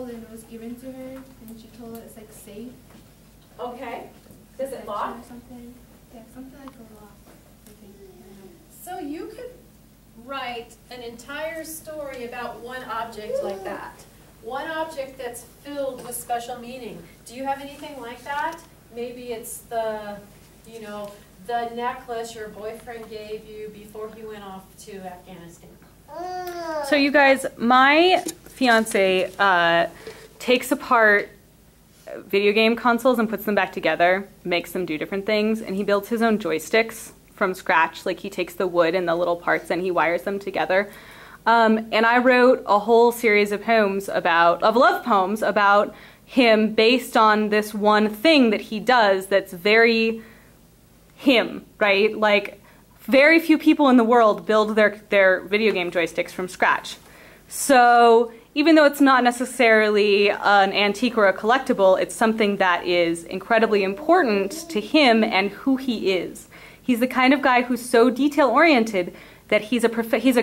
and it was given to her, and she told us it's like safe. Okay. Does it lock? Or something. Yeah, something like a lock. I think. So you could write an entire story about one object like that. One object that's filled with special meaning. Do you have anything like that? Maybe it's the, you know, the necklace your boyfriend gave you before he went off to Afghanistan. So you guys, my fiance takes apart video game consoles and puts them back together, makes them do different things, and he builds his own joysticks from scratch. Like he takes the wood and the little parts and he wires them together. And I wrote a whole series of love poems about him based on this one thing that he does that's very him, right? Like very few people in the world build their video game joysticks from scratch. So even though it's not necessarily an antique or a collectible, it's something that is incredibly important to him and who he is. He's the kind of guy who's so detail-oriented that he's a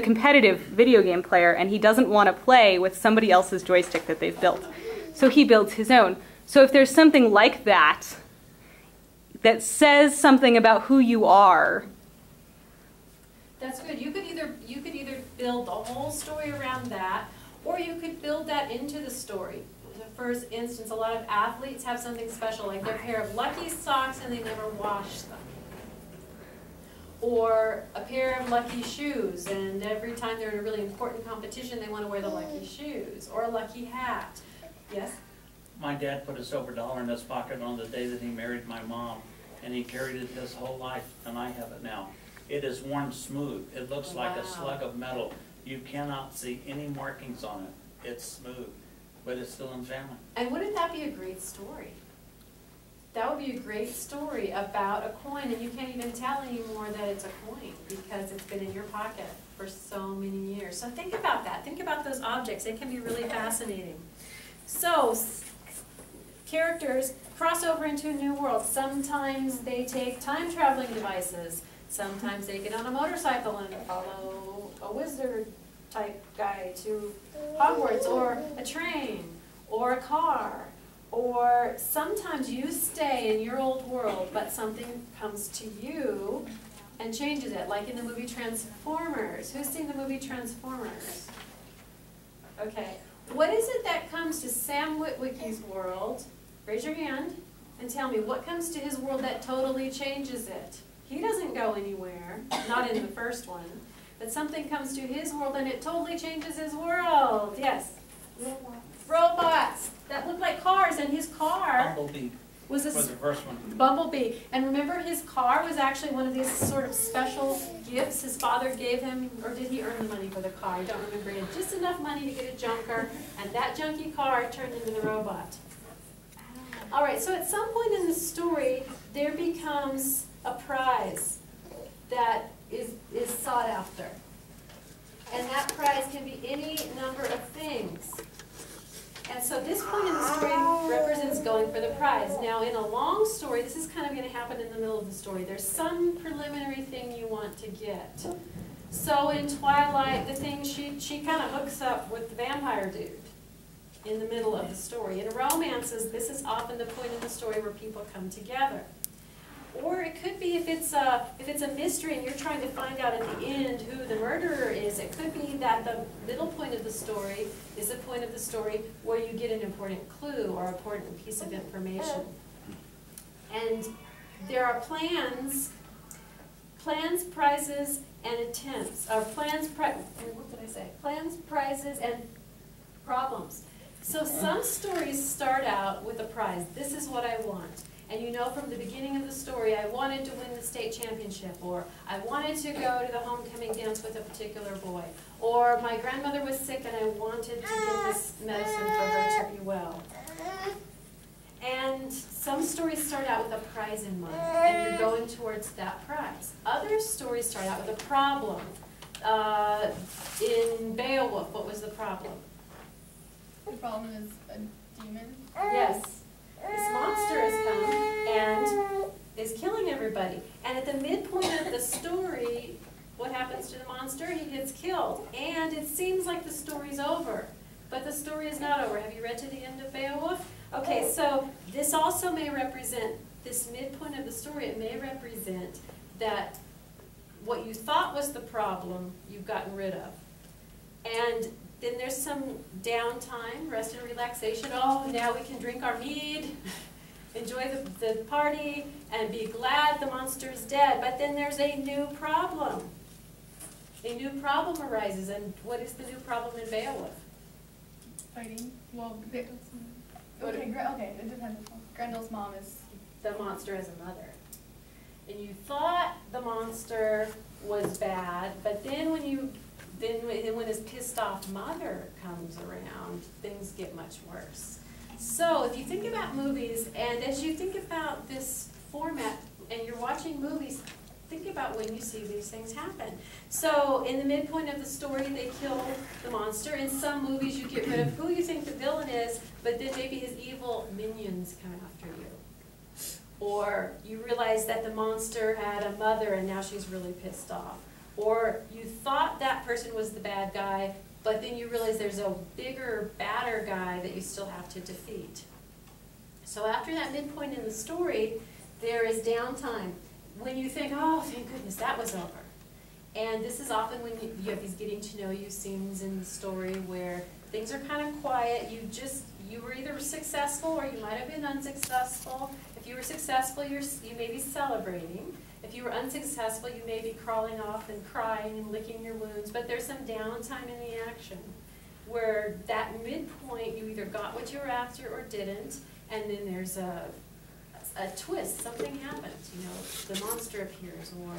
competitive video game player and he doesn't want to play with somebody else's joystick that they've built. So he builds his own. So if there's something like that that says something about who you are. That's good. You could either build the whole story around that, or you could build that into the story. For instance, a lot of athletes have something special, like their pair of lucky socks and they never wash them. Or a pair of lucky shoes, and every time they're in a really important competition, they want to wear the lucky shoes. Or a lucky hat. Yes? My dad put a silver dollar in his pocket on the day that he married my mom, and he carried it his whole life, and I have it now. It is worn smooth. It looks like a slug of metal. You cannot see any markings on it. It's smooth, but it's still in the family. And wouldn't that be a great story? That would be a great story about a coin, and you can't even tell anymore that it's a coin because it's been in your pocket for so many years. So think about that. Think about those objects. It can be really fascinating. So characters cross over into a new world. Sometimes they take time-traveling devices. Sometimes they get on a motorcycle and follow a wizard-type guy to Hogwarts, or a train, or a car. Or sometimes you stay in your old world, but something comes to you and changes it, like in the movie Transformers. Who's seen the movie Transformers? Okay. What is it that comes to Sam Witwicky's world? Raise your hand and tell me, what comes to his world that totally changes it? He doesn't go anywhere, not in the first one, but something comes to his world and it totally changes his world. Yes? Robots that look like cars, and his car Bumblebee was the first one. Bumblebee. And remember, his car was actually one of these sort of special gifts his father gave him, or did he earn the money for the car? I don't remember. He had just enough money to get a junker, and that junky car turned into the robot. All right, so at some point in the story, there becomes a prize that is sought after. And that prize can be any number of things. And so this point in the story represents going for the prize. Now in a long story, this is kind of going to happen in the middle of the story. There's some preliminary thing you want to get. So in Twilight, the thing she kind of hooks up with the vampire dude in the middle of the story. In romances, this is often the point in the story where people come together. Or it could be if it's a mystery and you're trying to find out at the end who the murderer is, it could be that the middle point of the story is a point of the story where you get an important clue or important piece of information. And there are plans, prizes, and attempts. Or what did I say? Plans, prizes, and problems. So some stories start out with a prize. This is what I want. And you know from the beginning of the story, I wanted to win the state championship, or I wanted to go to the homecoming dance with a particular boy, or my grandmother was sick and I wanted to get this medicine for her to be well. And some stories start out with a prize in mind, and you're going towards that prize. Other stories start out with a problem. In Beowulf, what was the problem? The problem is a demon. Yes. This monster has come and is killing everybody. And at the midpoint of the story, what happens to the monster? He gets killed. And it seems like the story's over. But the story is not over. Have you read to the end of Beowulf? Okay, so this also may represent, this midpoint of the story, it may represent that what you thought was the problem, you've gotten rid of. And then there's some downtime, rest and relaxation. Oh, now we can drink our mead, enjoy the party, and be glad the monster's dead. But then there's a new problem. A new problem arises, and what is the new problem in Beowulf? Fighting. Well, okay, it depends. Grendel's mom is The monster as a mother. And you thought the monster was bad, but then when his pissed off mother comes around, things get much worse. So if you think about movies, and as you think about this format, and you're watching movies, think about when you see these things happen. So in the midpoint of the story, they kill the monster. In some movies, you get rid of who you think the villain is, but then maybe his evil minions come after you. Or you realize that the monster had a mother and now she's really pissed off. Or you thought that person was the bad guy, but then you realize there's a bigger, badder guy that you still have to defeat. So after that midpoint in the story, there is downtime. When you think, oh, thank goodness, that was over. And this is often when you have these getting to know you scenes in the story where things are kind of quiet. You were either successful or you might have been unsuccessful. If you were successful, you may be celebrating. If you were unsuccessful, you may be crawling off and crying and licking your wounds. But there's some downtime in the action where that midpoint, you either got what you were after or didn't, and then there's a twist, something happens, the monster appears or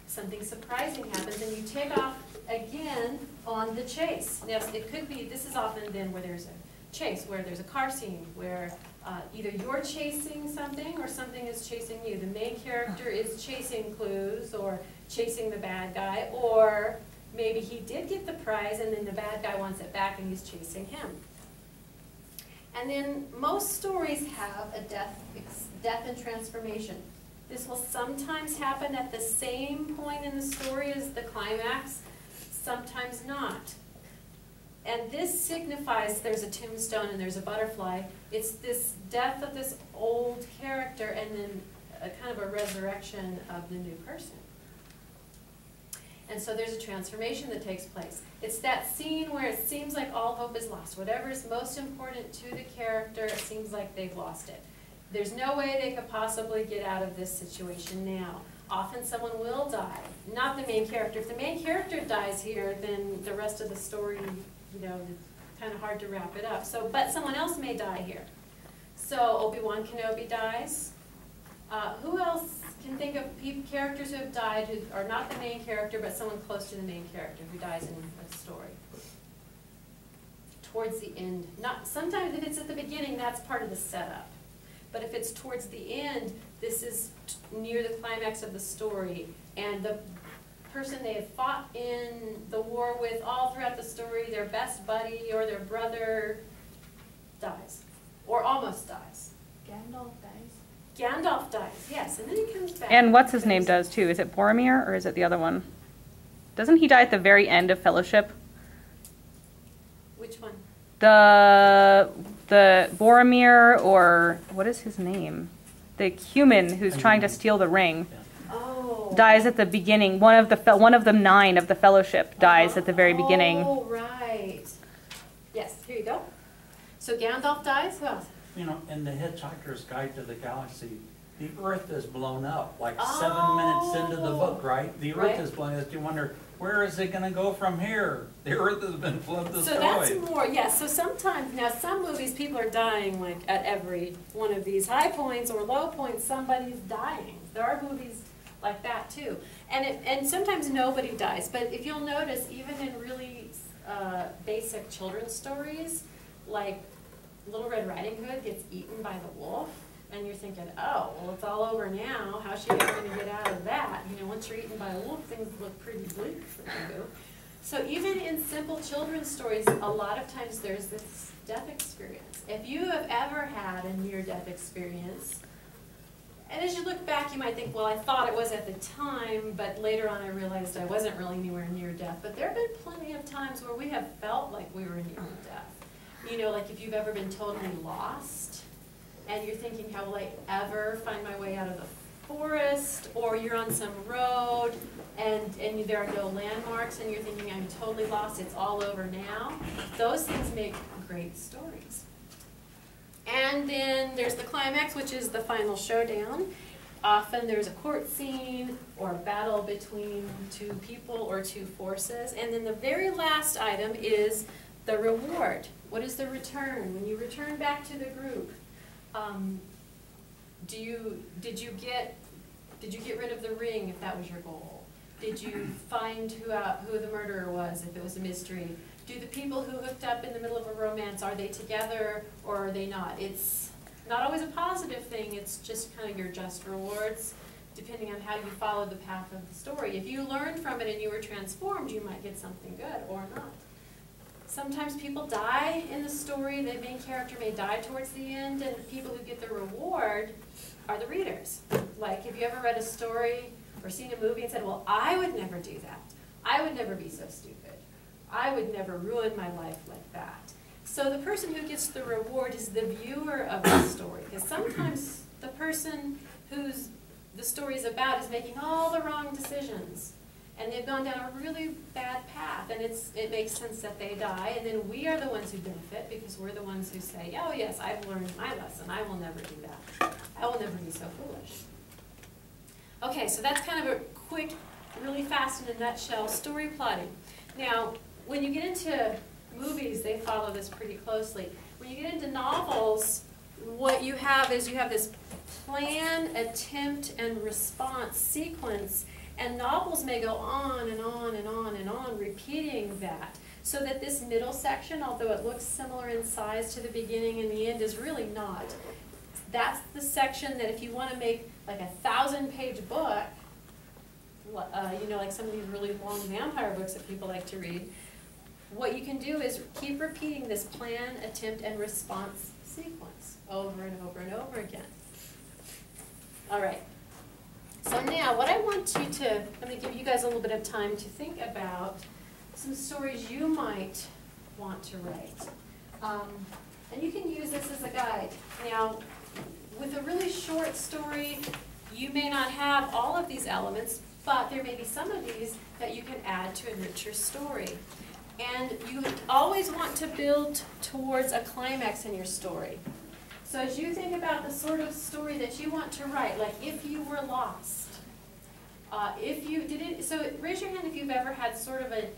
something surprising happens and you take off again on the chase. Yes, it could be, this is often then where there's a chase, where there's a car scene, where either you're chasing something or something is chasing you. The main character is chasing clues or chasing the bad guy, or maybe he did get the prize and then the bad guy wants it back and he's chasing him. And then most stories have a death and transformation. This will sometimes happen at the same point in the story as the climax, sometimes not. And this signifies there's a tombstone and there's a butterfly. It's this death of this old character and then a kind of a resurrection of the new person. And so there's a transformation that takes place. It's that scene where it seems like all hope is lost. Whatever is most important to the character, it seems like they've lost it. There's no way they could possibly get out of this situation now. Often someone will die, not the main character. If the main character dies here, then the rest of the story, it's kind of hard to wrap it up. So, but someone else may die here. So Obi-Wan Kenobi dies. Who else can think of characters who have died who are not the main character, but someone close to the main character who dies in a story? Towards the end. Sometimes if it's at the beginning, that's part of the setup. But if it's towards the end, this is near the climax of the story, and the person they have fought in the war with all throughout the story, their best buddy or their brother, dies, or almost dies. Gandalf dies. Gandalf dies, yes, and then he comes back. And what's his name does too? Is it Boromir or is it the other one? Doesn't he die at the very end of Fellowship? Which one? The Boromir, or what is his name? The human who's trying to steal the ring. Oh. Dies at the beginning. One of the 9 of the Fellowship dies at the very beginning. Oh, right. Yes, here you go. So Gandalf dies, who else? In the Hitchhiker's Guide to the Galaxy, the Earth is blown up, like 7 minutes into the book, right? The Earth is blown up. You wonder, where is it going to go from here? The Earth has been destroyed. So that's more, yes. So sometimes, now some movies, people are dying like at every one of these high points or low points, somebody's dying. There are movies like that too. And sometimes nobody dies. But if you'll notice, even in really basic children's stories, like Little Red Riding Hood gets eaten by the wolf, and you're thinking, oh, well, it's all over now. How's she ever going to get out of that? Once you're eaten by a wolf, things look pretty bleak for you. So even in simple children's stories, a lot of times there's this death experience. If you have ever had a near-death experience, and as you look back, you might think, well, I thought it was at the time, but later on I realized I wasn't really anywhere near death. But there have been plenty of times where we have felt like we were near death. You know, like if you've ever been totally lost and you're thinking, how will I ever find my way out of the forest? Or you're on some road and there are no landmarks and you're thinking, I'm totally lost, it's all over now. Those things make great stories. And then there's the climax, which is the final showdown. Often there's a court scene or a battle between two people or two forces. And then the very last item is the reward. What is the return? When you return back to the group, did you get rid of the ring if that was your goal? Did you find who the murderer was if it was a mystery? Do the people who hooked up in the middle of a romance, are they together or are they not? It's not always a positive thing, it's just kind of your just rewards, depending on how you follow the path of the story. If you learned from it and you were transformed, you might get something good or not. Sometimes people die in the story, the main character may die towards the end, and the people who get the reward are the readers. Like, have you ever read a story or seen a movie and said, well, I would never do that. I would never be so stupid. I would never ruin my life like that. So the person who gets the reward is the viewer of the story. Because sometimes the person who's the story is about is making all the wrong decisions. And they've gone down a really bad path. And it makes sense that they die. And then we are the ones who benefit because we're the ones who say, oh yes, I've learned my lesson. I will never do that. I will never be so foolish. Okay, so that's kind of a quick, really fast in a nutshell story plotting. Now, when you get into movies, they follow this pretty closely. When you get into novels, what you have is you have this plan, attempt, and response sequence, and novels may go on and on and on and on, repeating that. So that this middle section, although it looks similar in size to the beginning and the end, is really not. That's the section that if you want to make like a 1,000-page book, you know, like some of these really long vampire books that people like to read, what you can do is keep repeating this plan, attempt, and response sequence over and over and over again. All right. So now what I want you to, I'm going to give you guys a little bit of time to think about some stories you might want to write. And you can use this as a guide. Now, with a really short story, you may not have all of these elements, but there may be some of these that you can add to enrich your story. And you always want to build towards a climax in your story. So as you think about the sort of story that you want to write, like if you were lost, so raise your hand if you've ever had sort of a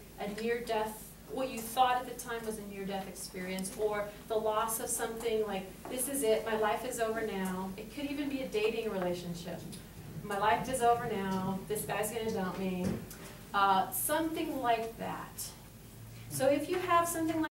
near-death, what you thought at the time was a near-death experience, or the loss of something like, this is it, my life is over now. It could even be a dating relationship. My life is over now, this guy's going to dump me. Something like that. So if you have something like